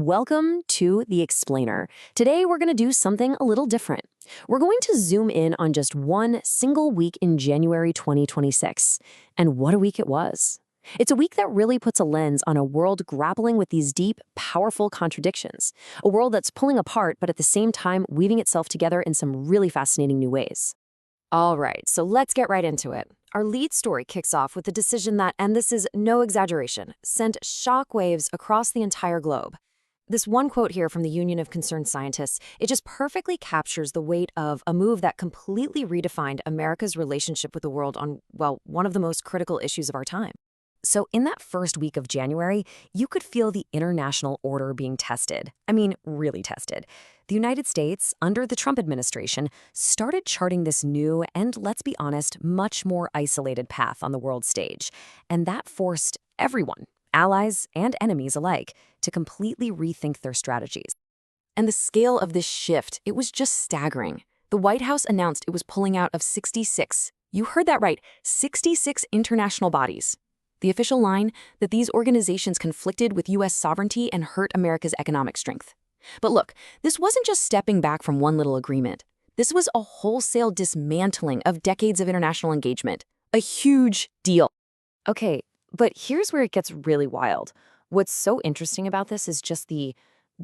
Welcome to The Explainer. Today we're going to do something a little different. We're going to zoom in on just one single week in January 2026. And what a week it was. It's a week that really puts a lens on a world grappling with these deep, powerful contradictions. A world that's pulling apart, but at the same time weaving itself together in some really fascinating new ways. All right, so let's get right into it. Our lead story kicks off with the decision that, and this is no exaggeration, sent shockwaves across the entire globe. This one quote here from the Union of Concerned Scientists, it just perfectly captures the weight of a move that completely redefined America's relationship with the world on, well, one of the most critical issues of our time. So in that first week of January, you could feel the international order being tested. I mean, really tested. The United States, under the Trump administration, started charting this new and, let's be honest, much more isolated path on the world stage. And that forced everyone, allies and enemies alike, to completely rethink their strategies. And the scale of this shift, it was just staggering. The White House announced it was pulling out of 66, you heard that right, 66 international bodies. The official line that these organizations conflicted with U.S. sovereignty and hurt America's economic strength. But look, this wasn't just stepping back from one little agreement. This was a wholesale dismantling of decades of international engagement. A huge deal. Okay, but here's where it gets really wild. What's so interesting about this is just the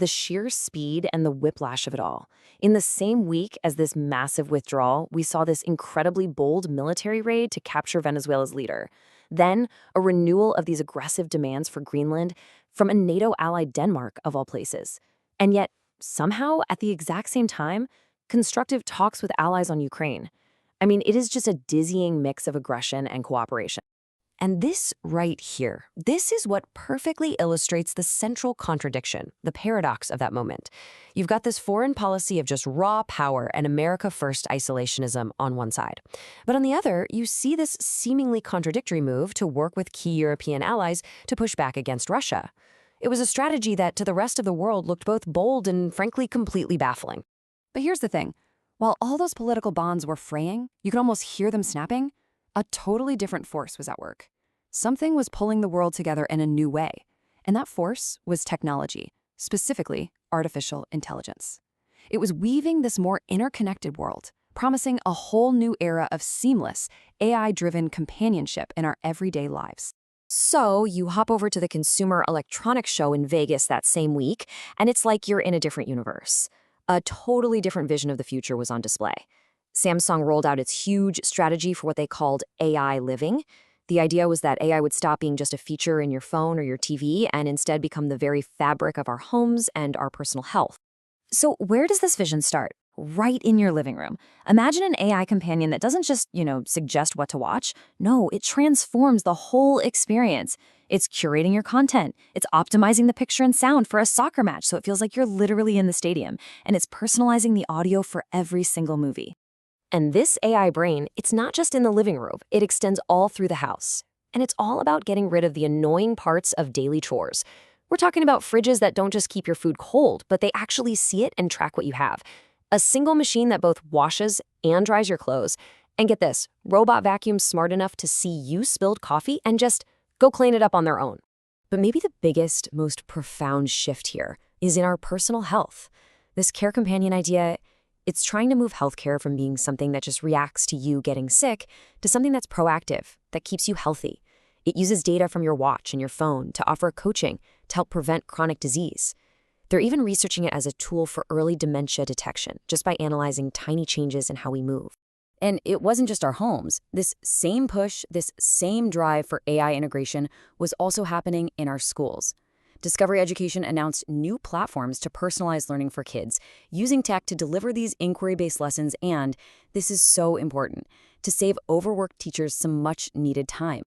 sheer speed and the whiplash of it all. In the same week as this massive withdrawal, we saw this incredibly bold military raid to capture Venezuela's leader. Then, a renewal of these aggressive demands for Greenland from a NATO ally Denmark, of all places. And yet, somehow, at the exact same time, constructive talks with allies on Ukraine. I mean, it is just a dizzying mix of aggression and cooperation. And this right here, this is what perfectly illustrates the central contradiction, the paradox of that moment. You've got this foreign policy of just raw power and America-first isolationism on one side. But on the other, you see this seemingly contradictory move to work with key European allies to push back against Russia. It was a strategy that to the rest of the world looked both bold and frankly completely baffling. But here's the thing. While all those political bonds were fraying, you could almost hear them snapping, a totally different force was at work. Something was pulling the world together in a new way, and that force was technology, specifically artificial intelligence. It was weaving this more interconnected world, promising a whole new era of seamless, AI-driven companionship in our everyday lives. So you hop over to the Consumer Electronics Show in Vegas that same week, and it's like you're in a different universe. A totally different vision of the future was on display. Samsung rolled out its huge strategy for what they called AI living. The idea was that AI would stop being just a feature in your phone or your TV and instead become the very fabric of our homes and our personal health. So where does this vision start? Right in your living room. Imagine an AI companion that doesn't just, suggest what to watch. No, it transforms the whole experience. It's curating your content. It's optimizing the picture and sound for a soccer match so it feels like you're literally in the stadium. And it's personalizing the audio for every single movie. And this AI brain, it's not just in the living room, it extends all through the house. And it's all about getting rid of the annoying parts of daily chores. We're talking about fridges that don't just keep your food cold, but they actually see it and track what you have. A single machine that both washes and dries your clothes. And get this, robot vacuums smart enough to see you spilled coffee and just go clean it up on their own. But maybe the biggest, most profound shift here is in our personal health. This care companion idea, it's trying to move healthcare from being something that just reacts to you getting sick to something that's proactive, that keeps you healthy. It uses data from your watch and your phone to offer coaching to help prevent chronic disease. They're even researching it as a tool for early dementia detection, just by analyzing tiny changes in how we move. And it wasn't just our homes. This same push, this same drive for AI integration was also happening in our schools. Discovery Education announced new platforms to personalize learning for kids, using tech to deliver these inquiry-based lessons and, this is so important, to save overworked teachers some much-needed time.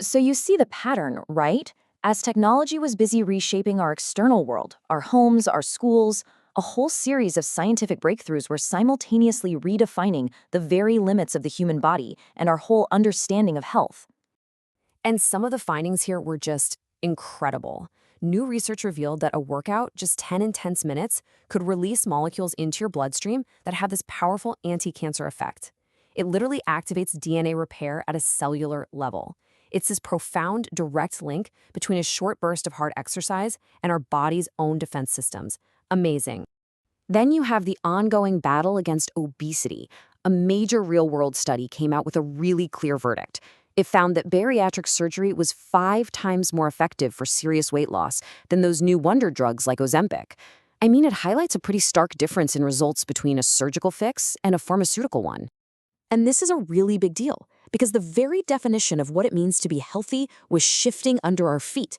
So you see the pattern, right? As technology was busy reshaping our external world, our homes, our schools, a whole series of scientific breakthroughs were simultaneously redefining the very limits of the human body and our whole understanding of health. And some of the findings here were just incredible. New research revealed that a workout, just 10 intense minutes, could release molecules into your bloodstream that have this powerful anti-cancer effect. It literally activates DNA repair at a cellular level. It's this profound, direct link between a short burst of hard exercise and our body's own defense systems. Amazing. Then you have the ongoing battle against obesity. A major real-world study came out with a really clear verdict. It found that bariatric surgery was 5 times more effective for serious weight loss than those new wonder drugs like Ozempic. I mean, it highlights a pretty stark difference in results between a surgical fix and a pharmaceutical one. And this is a really big deal, because the very definition of what it means to be healthy was shifting under our feet.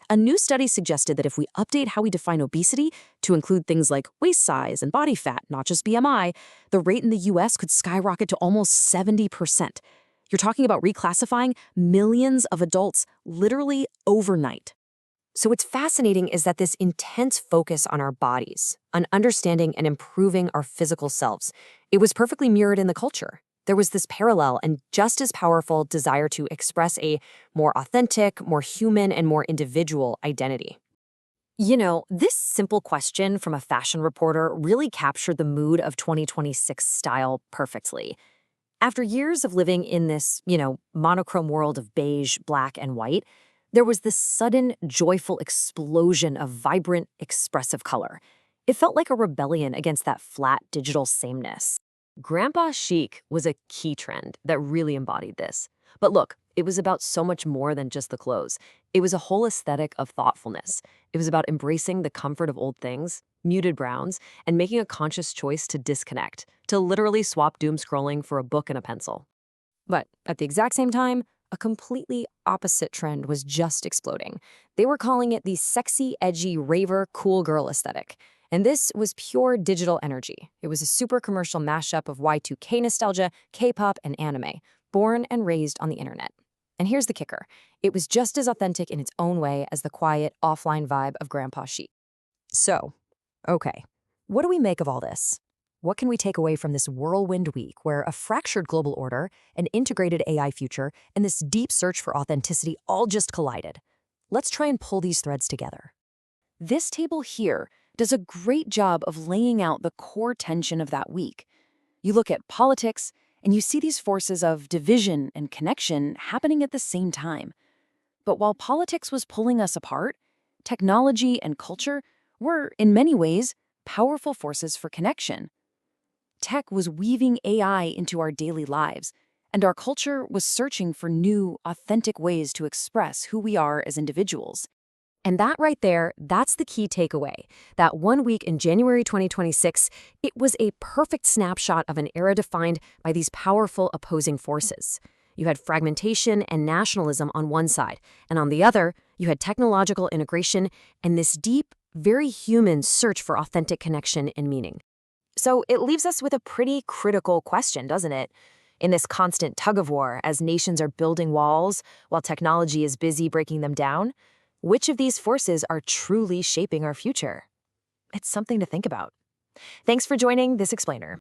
A new study suggested that if we update how we define obesity to include things like waist size and body fat, not just BMI, the rate in the US could skyrocket to almost 70%. You're talking about reclassifying millions of adults literally overnight. So what's fascinating is that this intense focus on our bodies, on understanding and improving our physical selves, it was perfectly mirrored in the culture. There was this parallel and just as powerful desire to express a more authentic, more human, and more individual identity. You know, this simple question from a fashion reporter really captured the mood of 2026 style perfectly. After years of living in this, monochrome world of beige, black, and white, there was this sudden, joyful explosion of vibrant, expressive color. It felt like a rebellion against that flat, digital sameness. Grandpa chic was a key trend that really embodied this. But look, it was about so much more than just the clothes. It was a whole aesthetic of thoughtfulness. It was about embracing the comfort of old things, muted browns, and making a conscious choice to disconnect, to literally swap doom scrolling for a book and a pencil. But at the exact same time, a completely opposite trend was just exploding. They were calling it the sexy, edgy, raver, cool girl aesthetic. And this was pure digital energy. It was a super commercial mashup of Y2K nostalgia, K-pop, and anime, born and raised on the internet. And here's the kicker. It was just as authentic in its own way as the quiet, offline vibe of Grandpa chic. So, okay, what do we make of all this? What can we take away from this whirlwind week where a fractured global order, an integrated AI future, and this deep search for authenticity all just collided? Let's try and pull these threads together. This table here does a great job of laying out the core tension of that week. You look at politics, and you see these forces of division and connection happening at the same time. But while politics was pulling us apart, technology and culture were, in many ways, powerful forces for connection. Tech was weaving AI into our daily lives, and our culture was searching for new, authentic ways to express who we are as individuals. And that right there, that's the key takeaway. That 1 week in January 2026, it was a perfect snapshot of an era defined by these powerful opposing forces. You had fragmentation and nationalism on one side, and on the other, you had technological integration and this deep, very human search for authentic connection and meaning. So it leaves us with a pretty critical question, doesn't it? In this constant tug-of-war, as nations are building walls while technology is busy breaking them down, which of these forces are truly shaping our future? It's something to think about. Thanks for joining this explainer.